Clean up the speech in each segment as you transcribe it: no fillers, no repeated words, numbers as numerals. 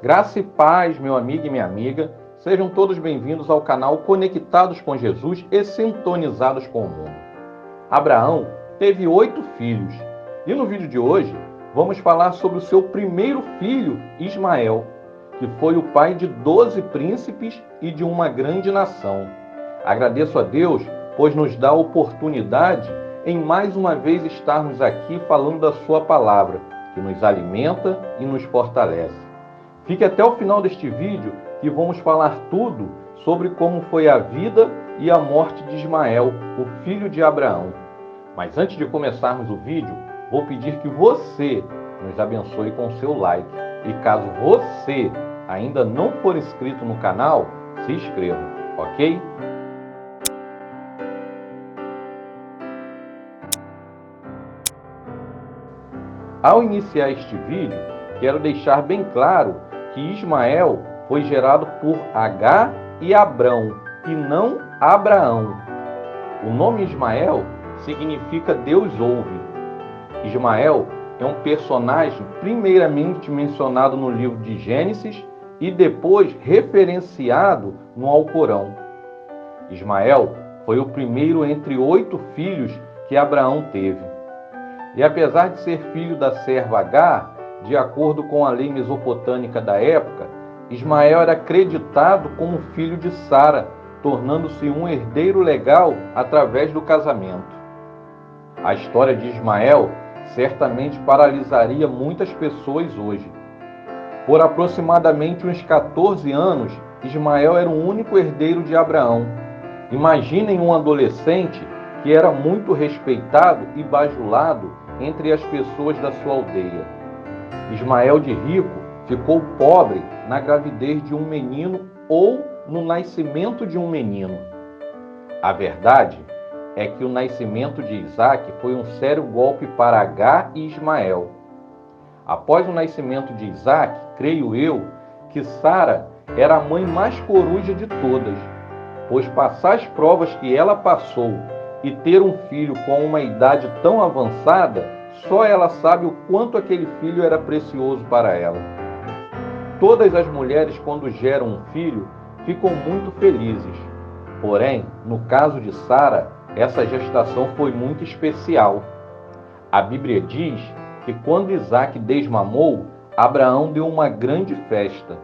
Graça e paz, meu amigo e minha amiga, sejam todos bem-vindos ao canal Conectados com Jesus e Sintonizados com o Mundo. Abraão teve 8 filhos e no vídeo de hoje vamos falar sobre o seu primeiro filho, Ismael, que foi o pai de 12 príncipes e de uma grande nação. Agradeço a Deus, pois nos dá a oportunidade em mais uma vez estarmos aqui falando da sua palavra, que nos alimenta e nos fortalece. Fique até o final deste vídeo que vamos falar tudo sobre como foi a vida e a morte de Ismael, o filho de Abraão. Mas antes de começarmos o vídeo, vou pedir que você nos abençoe com seu like. E caso você ainda não for inscrito no canal, se inscreva, ok? Ao iniciar este vídeo, quero deixar bem claro que Ismael foi gerado por Agar e Abrão, e não Abraão. O nome Ismael significa Deus ouve. Ismael é um personagem primeiramente mencionado no livro de Gênesis e depois referenciado no Alcorão. Ismael foi o primeiro entre 8 filhos que Abraão teve. E apesar de ser filho da serva Agar, de acordo com a lei mesopotâmica da época, Ismael era acreditado como filho de Sara, tornando-se um herdeiro legal através do casamento. A história de Ismael certamente paralisaria muitas pessoas hoje. Por aproximadamente uns 14 anos, Ismael era o único herdeiro de Abraão. Imaginem um adolescente que era muito respeitado e bajulado entre as pessoas da sua aldeia. Ismael de rico ficou pobre na gravidez de um menino ou no nascimento de um menino. A verdade é que o nascimento de Isaac foi um sério golpe para Agar e Ismael. Após o nascimento de Isaac, creio eu que Sara era a mãe mais coruja de todas, pois passar as provas que ela passou e ter um filho com uma idade tão avançada, só ela sabe o quanto aquele filho era precioso para ela. Todas as mulheres, quando geram um filho, ficam muito felizes. Porém, no caso de Sara, essa gestação foi muito especial. A Bíblia diz que quando Isaac desmamou, Abraão deu uma grande festa.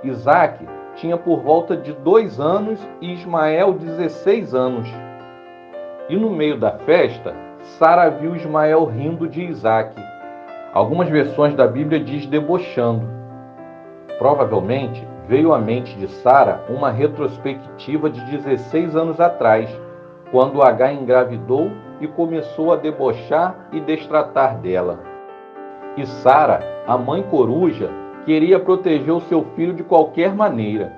Isaac tinha por volta de 2 anos e Ismael 16 anos. E no meio da festa, Sara viu Ismael rindo de Isaac. Algumas versões da Bíblia diz debochando. Provavelmente veio à mente de Sara uma retrospectiva de 16 anos atrás, quando Agar engravidou e começou a debochar e destratar dela. E Sara, a mãe coruja, queria proteger o seu filho de qualquer maneira.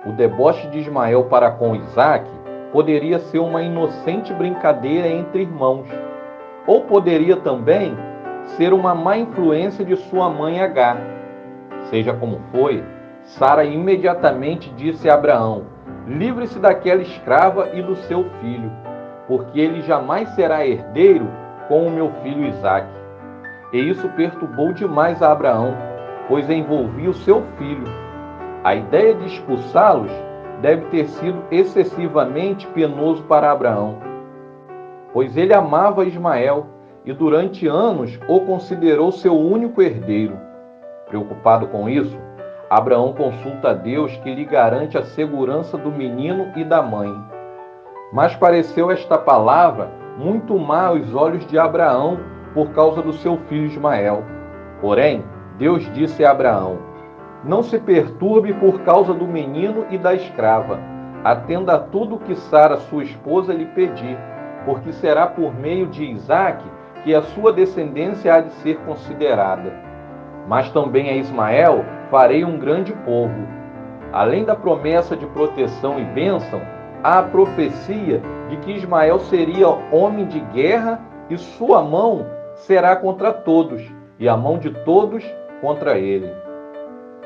O deboche de Ismael para com Isaac poderia ser uma inocente brincadeira entre irmãos, ou poderia também ser uma má influência de sua mãe Agar. Seja como foi, Sara imediatamente disse a Abraão: livre-se daquela escrava e do seu filho, porque ele jamais será herdeiro com o meu filho Isaac. E isso perturbou demais a Abraão, pois envolvia o seu filho. A ideia de expulsá-los deve ter sido excessivamente penoso para Abraão, pois ele amava Ismael e durante anos o considerou seu único herdeiro. Preocupado com isso, Abraão consulta a Deus, que lhe garante a segurança do menino e da mãe. Mas pareceu esta palavra muito má aos olhos de Abraão por causa do seu filho Ismael. Porém, Deus disse a Abraão: não se perturbe por causa do menino e da escrava. Atenda a tudo o que Sara, sua esposa, lhe pedir, porque será por meio de Isaac que a sua descendência há de ser considerada. Mas também a Ismael farei um grande povo. Além da promessa de proteção e bênção, há a profecia de que Ismael seria homem de guerra e sua mão será contra todos, e a mão de todos contra ele.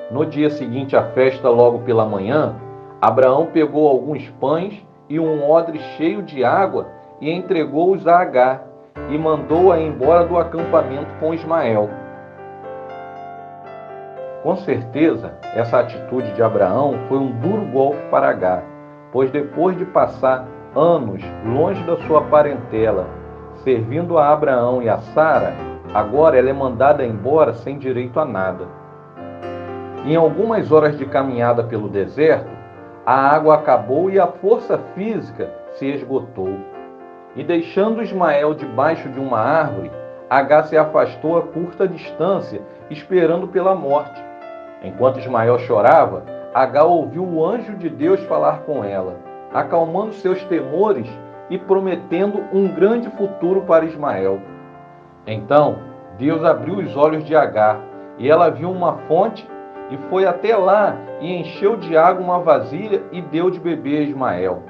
No dia seguinte à festa, logo pela manhã, Abraão pegou alguns pães e um odre cheio de água e entregou-os a Agar e mandou-a embora do acampamento com Ismael. Com certeza, essa atitude de Abraão foi um duro golpe para Agar, pois depois de passar anos longe da sua parentela, servindo a Abraão e a Sara, agora ela é mandada embora sem direito a nada. Em algumas horas de caminhada pelo deserto, a água acabou e a força física se esgotou. E deixando Ismael debaixo de uma árvore, Agar se afastou a curta distância, esperando pela morte. Enquanto Ismael chorava, Agar ouviu o anjo de Deus falar com ela, acalmando seus temores e prometendo um grande futuro para Ismael. Então, Deus abriu os olhos de Agar, e ela viu uma fonte e foi até lá e encheu de água uma vasilha e deu de beber a Ismael.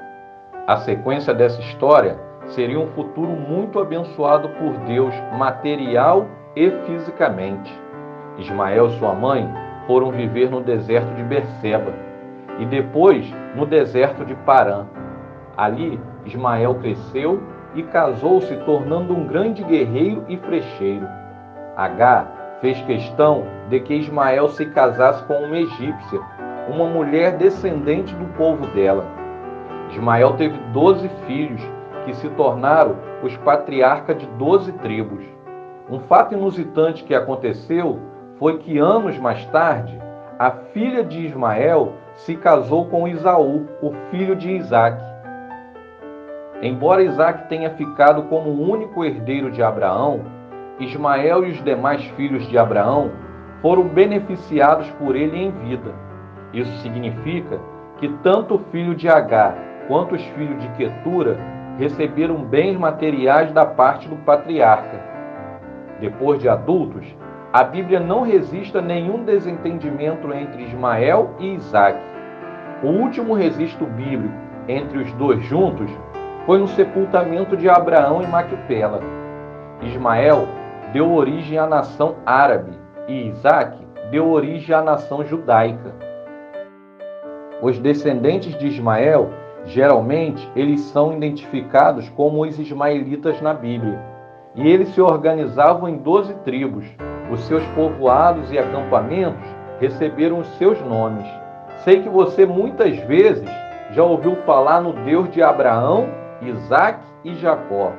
A sequência dessa história seria um futuro muito abençoado por Deus, material e fisicamente. Ismael e sua mãe foram viver no deserto de Berseba e depois no deserto de Parã. Ali, Ismael cresceu e casou-se, tornando um grande guerreiro e flecheiro. Agar fez questão de que Ismael se casasse com uma egípcia, uma mulher descendente do povo dela. Ismael teve 12 filhos, que se tornaram os patriarcas de 12 tribos. Um fato inusitante que aconteceu foi que anos mais tarde, a filha de Ismael se casou com Esaú, o filho de Isaque. Embora Isaque tenha ficado como o único herdeiro de Abraão, Ismael e os demais filhos de Abraão foram beneficiados por ele em vida. Isso significa que tanto o filho de Agar quanto os filhos de Quetura receberam bens materiais da parte do patriarca. Depois de adultos, a Bíblia não registra nenhum desentendimento entre Ismael e Isaque. O último registro bíblico entre os dois juntos foi no sepultamento de Abraão em Macpela. Ismael deu origem à nação árabe e Isaque deu origem à nação judaica. Os descendentes de Ismael, geralmente, eles são identificados como os ismaelitas na Bíblia. E eles se organizavam em 12 tribos. Os seus povoados e acampamentos receberam os seus nomes. Sei que você muitas vezes já ouviu falar no Deus de Abraão, Isaque e Jacó.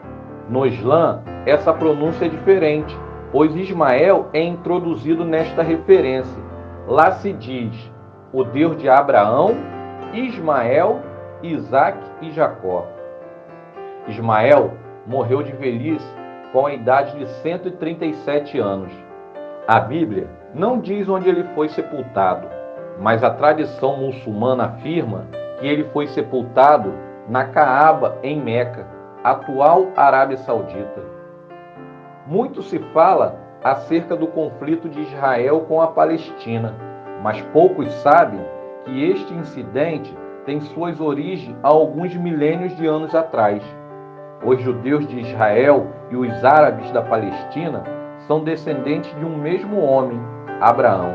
No Islã, essa pronúncia é diferente, pois Ismael é introduzido nesta referência. Lá se diz o Deus de Abraão, Ismael, Isaque e Jacó. Ismael morreu de velhice com a idade de 137 anos. A Bíblia não diz onde ele foi sepultado, mas a tradição muçulmana afirma que ele foi sepultado na Caaba, em Meca, atual Arábia Saudita. Muito se fala acerca do conflito de Israel com a Palestina, mas poucos sabem que este incidente tem suas origens há alguns milênios de anos atrás. Os judeus de Israel e os árabes da Palestina são descendentes de um mesmo homem, Abraão.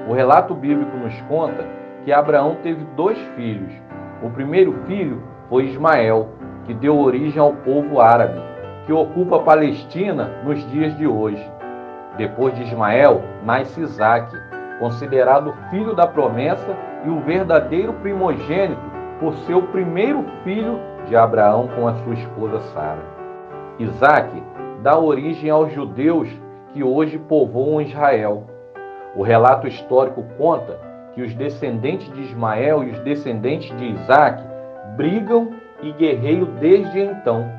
O relato bíblico nos conta que Abraão teve 2 filhos. O primeiro filho foi Ismael, que deu origem ao povo árabe, que ocupa a Palestina nos dias de hoje. Depois de Ismael, nasce Isaque, considerado filho da promessa e o verdadeiro primogênito por ser o primeiro filho de Abraão com a sua esposa Sara. Isaque dá origem aos judeus que hoje povoam Israel. O relato histórico conta que os descendentes de Ismael e os descendentes de Isaque brigam e guerreiam desde então.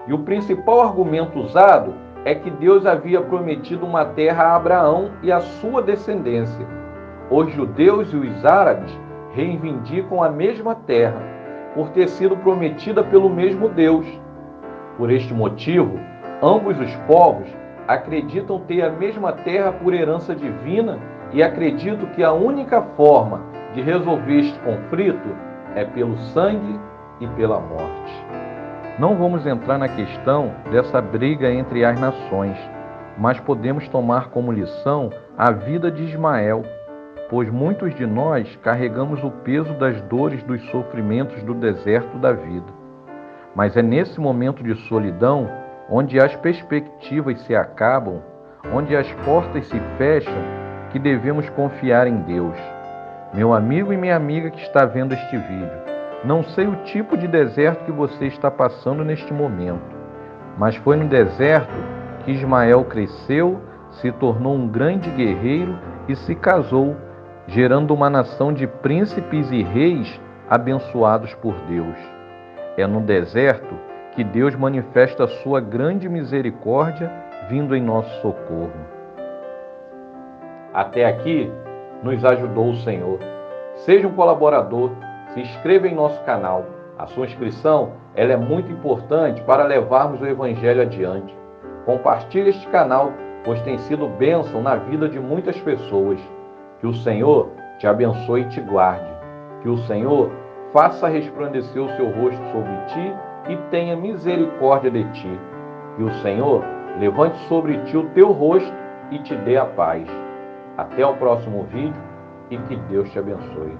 E o principal argumento usado é que Deus havia prometido uma terra a Abraão e a sua descendência. Os judeus e os árabes reivindicam a mesma terra, por ter sido prometida pelo mesmo Deus. Por este motivo, ambos os povos acreditam ter a mesma terra por herança divina e acreditam que a única forma de resolver este conflito é pelo sangue e pela morte. Não vamos entrar na questão dessa briga entre as nações, mas podemos tomar como lição a vida de Ismael, pois muitos de nós carregamos o peso das dores dos sofrimentos do deserto da vida. Mas é nesse momento de solidão, onde as perspectivas se acabam, onde as portas se fecham, que devemos confiar em Deus. Meu amigo e minha amiga que está vendo este vídeo, não sei o tipo de deserto que você está passando neste momento, mas foi no deserto que Ismael cresceu, se tornou um grande guerreiro e se casou, gerando uma nação de príncipes e reis abençoados por Deus. É no deserto que Deus manifesta a sua grande misericórdia vindo em nosso socorro. Até aqui nos ajudou o Senhor. Seja um colaborador, se inscreva em nosso canal. A sua inscrição ela é muito importante para levarmos o Evangelho adiante. Compartilhe este canal, pois tem sido bênção na vida de muitas pessoas. Que o Senhor te abençoe e te guarde. Que o Senhor faça resplandecer o seu rosto sobre ti e tenha misericórdia de ti. Que o Senhor levante sobre ti o teu rosto e te dê a paz. Até o próximo vídeo e que Deus te abençoe.